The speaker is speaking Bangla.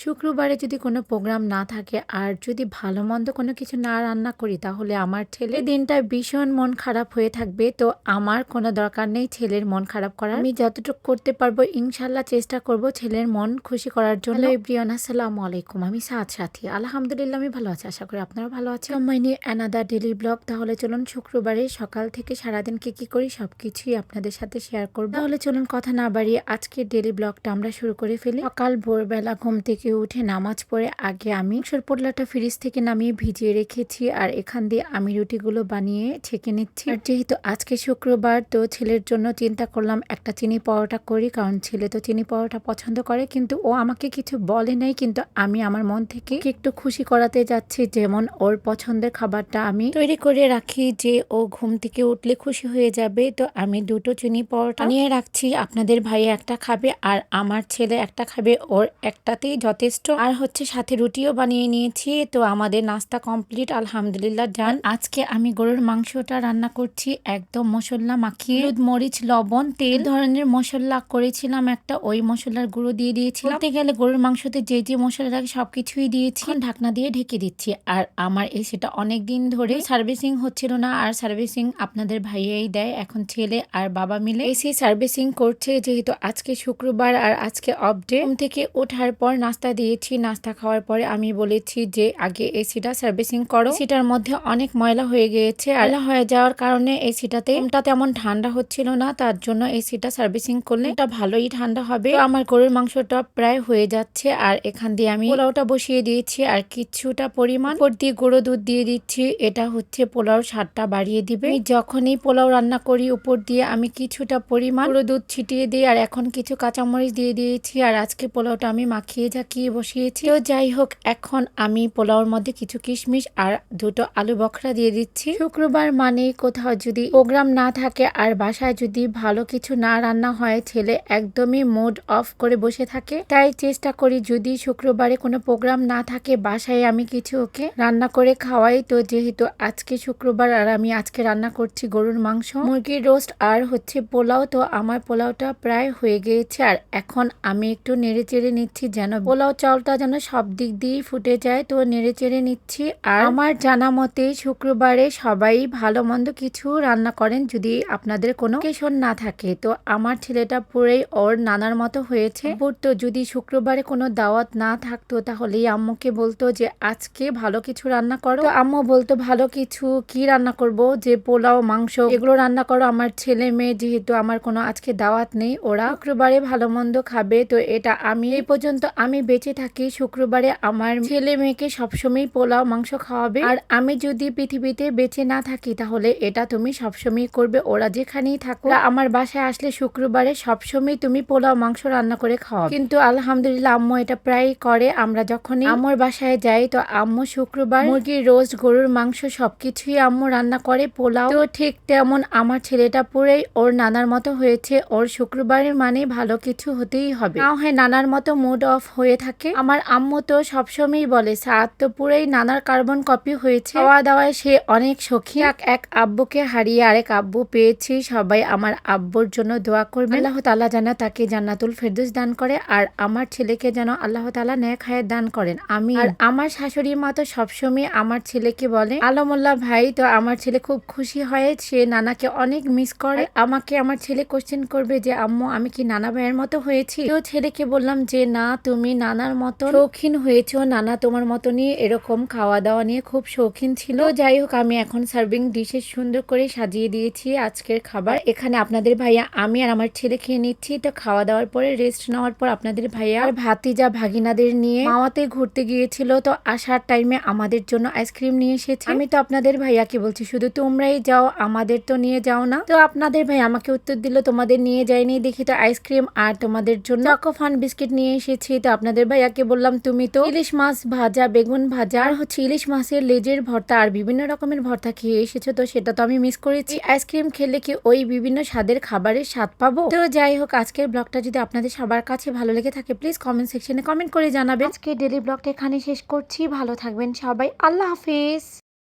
শুক্রবারে যদি কোনো প্রোগ্রাম না থাকে আর যদি ভালো-মন্দ কোনো কিছু না রান্না করি তাহলে আমার ছেলের দিনটা ভীষণ মন খারাপ হয়ে থাকবে। তো আমার কোনো দরকার নেই ছেলের মন খারাপ করার। আমি যতটুকু করতে পারবো ইনশাআল্লাহ চেষ্টা করব ছেলের মন খুশি করার জন্য। হ্যালো এভরিওয়ান, আসসালামু আলাইকুম। আমি সাথ সাথী। আলহামদুলিল্লাহ আমি ভালো আছি। আশা করি আপনারা ভালো আছেন। My new another daily blog. তাহলে চলুন শুক্রবারে সকাল থেকে সারাদিন কি করি সবকিছুই আপনাদের সাথে শেয়ার করব। তাহলে চলুন কথা না বাড়িয়ে আজকে ডেইলি ব্লগটা আমরা শুরু করে ফেলি। সকাল ভোরবেলা ঘুম থেকে উঠে নামাজ পড়ে আগে আমি মসুর পোটলাটা ফ্রিজ থেকে নামিয়ে ভিজিয়ে রেখেছি আর এখান দিয়ে আমি রুটিগুলো বানিয়ে ছেঁকে নিচ্ছি। আর যেহেতু আজকে শুক্রবার তো ছেলের জন্য চিন্তা করলাম একটা চিনি পরোটা করি, কারণ ছেলে তো চিনি পরোটা পছন্দ করে, কিন্তু ও আমাকে কিছু বলে নাই, কিন্তু আমি আমার মন থেকে একটু খুশি করাতে যাচ্ছি, যেমন ওর পছন্দের খাবারটা আমি তৈরি করে রাখি যে ও ঘুম থেকে উঠলে খুশি হয়ে যাবে। তো আমি দুটো চিনি পরোটা নিয়ে রাখছি, আপনাদের ভাই একটা খাবে আর আমার ছেলে একটা খাবে, ওর একটাতেই যথেষ্ট। আর হচ্ছে সাথে রুটিও বানিয়ে নিয়েছি। তো আমাদের নাস্তা কমপ্লিট, আলহামদুলিল্লাহ ডান। আজকে আমি গরুর মাংসটা রান্না করছি একদম মশলা মাখিয়ে, হলুদ মরিচ লবণ তেল ধরনের মশলা করেছিলাম একটা, ওই মশলার গুঁড়ো দিয়ে দিয়েছিলাম। বলতে গেলে গরুর মাংসতে যে যে মশলা লাগে সবকিছুই দিয়েছি। ঢাকনা দিয়ে ঢেকে দিচ্ছি। আর আমার এসিটা অনেক দিন ধরে সার্ভিসিং হচ্ছিল না, আর সার্ভিসিং আপনাদের ভাইয়াই দেয়। এখন ছেলে আর বাবা মিলে এসি সার্ভিসিং করছে, যেহেতু আজকে শুক্রবার আর আজকে অফ ডে। ঘুম থেকে ওঠার পর নাস্তা দিয়েছি, নাস্তা খাওয়ার পরে আমি বলেছি যে আগে এসিটা সার্ভিসিং করো। এসিটার মধ্যে অনেক ময়লা হয়ে গিয়েছে, আর হয়ে যাওয়ার কারণে এসিটাতে তেমন ঠান্ডা হচ্ছিল না, তার জন্য এসিটা সার্ভিসিং করলে এটা ভালোই ঠান্ডা হবে। তো আমার গরুর মাংসটা প্রায় হয়ে যাচ্ছে, আর এখান দিয়ে আমি পোলাওটা বসিয়ে দিয়েছি আর কিছুটা পরিমাণ উপর দিয়ে গুঁড়ো দুধ দিয়ে দিচ্ছি। এটা হচ্ছে পোলাওর স্বাদটা বাড়িয়ে দিবে। আমি যখনই পোলাও রান্না করি উপর দিয়ে আমি কিছুটা পরিমাণ গুঁড়ো দুধ ছিটিয়ে দিই, আর এখন কিছু কাঁচামরিচ দিয়ে দিয়েছি। আর আজকে পোলাওটা আমি মাখিয়ে ঝাঁকিয়ে বসিয়েছি। তো যাই হোক, এখন আমি পোলাওর মধ্যে কিছু কিশমিশ আর দুটো আলু বখরা দিয়ে দিচ্ছি। শুক্রবার মানে কোথাও যদি প্রোগ্রাম না থাকে আর বাসায় যদি ভালো কিছু না রান্না হয়, ছেলে একদমই মুড অফ করে বসে থাকে। তাই চেষ্টা করি যদি শুক্রবারে কোনো প্রোগ্রাম না থাকে বাসায় আমি কিছু ওকে রান্না করে খাওয়াই। তো যেহেতু আজকে শুক্রবার আর আমি আজকে রান্না করছি গরুর মাংস, মুরগির রোস্ট আর হচ্ছে পোলাও। তো আমার পোলাওটা প্রায় হয়ে গিয়েছে, আর এখন আমি একটু নেড়ে চেড়ে নিচ্ছি যেন পোলাও চাউলটা যেন সব দিক দিয়েই ফুটে যায়। তো নেড়ে চেড়ে নিচ্ছি। আর আমার জানা মতে শুক্রবারে সবাই ভালো মন্দ কিছু রান্না করেন যদি আপনাদের কোনো অকেশন না থাকে। তো আমার ছেলেটা পুরোই ওর নানার মতো হয়েছে। তো যদি শুক্রবারে কোনো দাওয়াত না থাকতো তাহলেই আম্মুকে বলতো যে আজকে ভালো কিছু রান্না করো। তো আম্মু বলতো ভালো কিছু কি রান্না করব, যে পোলাও মাংস এগুলো রান্না করো। আমার ছেলে মেয়ে যেহেতু আমার কোনো আজকে দাওয়াত নেই, ওরা শুক্রবারে ভালো মন্দ খাবে। তো এটা আমি এই পর্যন্ত আমি বেঁচে থাকি শুক্রবারে আমার ছেলে মেয়েকে সবসময় পোলাও মাংস খাওয়াবে। আর আমি যদি পৃথিবীতে বেঁচে না থাকি তাহলে এটা তুমি সবসময় করবে, ওরা যেখানেই থাকো। আমার বাসায় আসলে শুক্রবারে সবসময় তুমি পোলাও মাংস রান্না করে খাওয়াবে। কিন্তু আলহামদুলিল্লাহ আম্মু এটা প্রায় করে। আমরা যখনই আম্মুর বাসায় যাই তো আম্মু শুক্রবার মুরগির রোস্ট গরুর মাংস সবকিছুই আম্মু রান্না করে। পোলাও তো ঠিক তেমন আমার ছেলেটা পুরাই ওর নানার মতো হয়েছে। ওর শুক্রবারের মানে ভালো কিছু হতেই হবে, না হয় নানার মতো মুড অফ হয়ে থাকে। আমার আম্মু তো সবসময়ই বলে সাদ তো পুরাই নানার কার্বন কপি হয়েছে, খাওয়া দাওয়ায় সে অনেক সখী। এক আব্বুকে হারিয়ে আরেক আব্বু পেয়েছি। সবাই আমার আব্বুর জন্য দোয়া করবে, আল্লাহ তাআলা যেন তাকে জান্নাতুল ফেরদৌস দান করে, আর আমার ছেলেকে যেন আল্লাহ তাআলা নেক হায়াত দান করেন। আমি আর আমার শাশুড়ি মা তো সবসময় আমার ছেলেকে বলে আলমুল্লাহ ভাই। তো আমার ছেলে খুব খুশি হয়, সে নানাকে অনেক মিস করে। আমাকে আমার ছেলে কোশ্চেন করবে যে আম্মু আমি কি নানা ভাইয়ের মতো হয়েছি? তো ছেলেকে বললাম যে না, তুমি নানার মতো শৌখিন হয়েছো, নানা তোমার মতনই এরকম খাওয়া দাওয়া নিয়ে খুব শৌখিন ছিল। যাই হোক, আমি এখন সার্ভিং ডিশে সুন্দর করে সাজিয়ে দিয়েছি আজকের খাবার। এখানে আপনাদের ভাইয়া আমি আর আমার ছেলে খেয়ে নিচ্ছি। তো খাওয়া দাওয়ার পরে রেস্ট নেওয়ার পর আপনাদের ভাইয়া আর ভাতিজা ভাগিনাদের নিয়ে মাওয়াতে ঘুরতে গিয়েছিল। তো আসার টাইমে আমাদের জন্য আইসক্রিম নিয়ে এসেছে। আমি তো আপনাদের ভাইয়াকে বলছি শুধু তোমরাই যাও, আমাদের তো নিয়ে যাও না। তো আপনাদের ভাই আমাকে উত্তর দিল তোমাদের নিয়ে যায়নি, দেখি তো আইসক্রিম আর তোমাদের জন্য চকোফান বিস্কিট নিয়ে এসেছি। তো আপনাদের ভাইয়াকে বললাম তুমি তো ইলিশ মাছ ভাজা, বেগুন ভাজা আর হচ্ছে ইলিশ মাছের লেজের ভর্তা আর বিভিন্ন রকমের ভর্তা খেয়ে এসেছো, তো সেটা তো আমি মিস করেছি। আইসক্রিম খেলে কি ওই বিভিন্ন স্বাদের খাবারের স্বাদ পাবো? তো যাই হোক, আজকের ব্লগটা যদি আপনাদের সবার কাছে ভালো লেগে থাকে প্লিজ কমেন্ট সেকশনে কমেন্ট করে জানাবেন। আজকে ডেলি ব্লগটা এখানে শেষ করছি। ভালো থাকবেন সবাই, আল্লাহ হাফিজ।